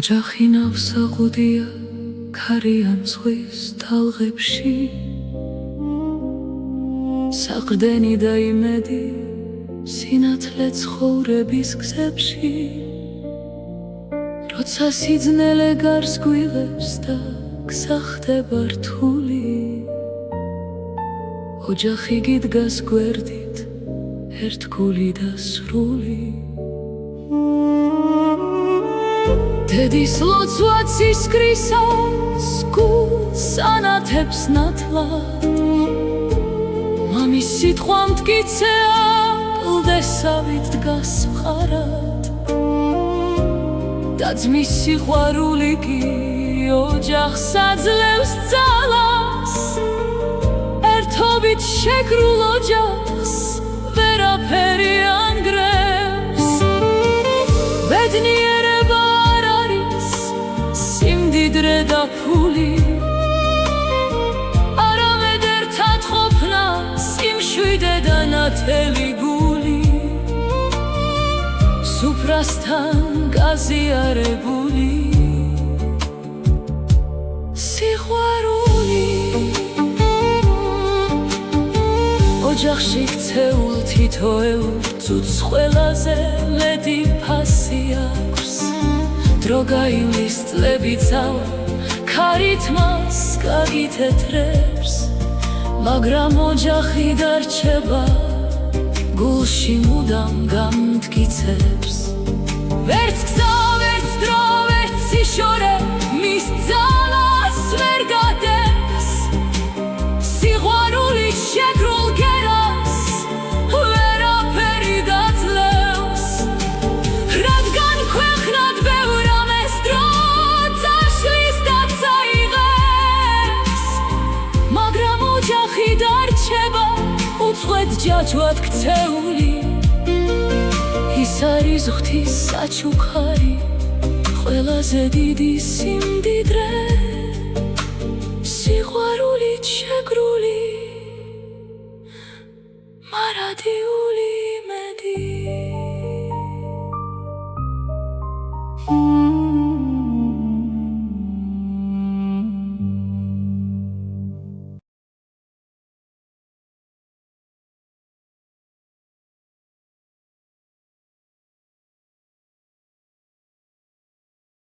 ოჯახი ნავსაყუდია ქარიან ზღვის თალღებში, საყრდენი და იმედი სინათლე ცხოვრების გზებში. როცა სიძნელე გარს გვიღებს და გზა ხდება რთული, ოჯახი გიდგას გვერდით ერთგული და სრული. დედის ლოცვაც ისკრისას გულს ანათებს ნათლად, მამის სიტყვა მტკიცეა კლდესავით დგას მხარად, და ძმის სიყვარული კი ოჯახს აძლევს ძალას, ერთობით შეკრულ ოჯახს ვერაფერი ანგრევს. ბედნიერება არ არის სიმდიდრე და ფული, არამედ ერთად ყოფნა სიმშვიდე და ნათელი გული, სუფრასთან გაზიარებული სიყვარული. ოჯახში ქცეულ თითოეულ წუთს ყველაზე მეტი ფასი აქვს, დრო გაივლის წლები ძალა ქარით მას გაგითეთრებს, მაგრამ ოჯახი დარჩება გულში მუდამ გამტკიცებს. ვერც გზა, ვერც დრო, ვერც სიშორე მის ძალას ვერ გადებს, სიყვარულით შეკრულ გერას ვერაფერი დაძლევს, რადგან ქვეყნად ბევრ ამეს დრო წაშლის და წაიღებს, მაგრამ ოჯახი დარჩება უწყვეტ ჯაჭვად ქცეული. ის არის ღვთის საჩუქარი, ყველაზე დიდი სიმდიდრე, სიყვარულით შეკრული მარადიული.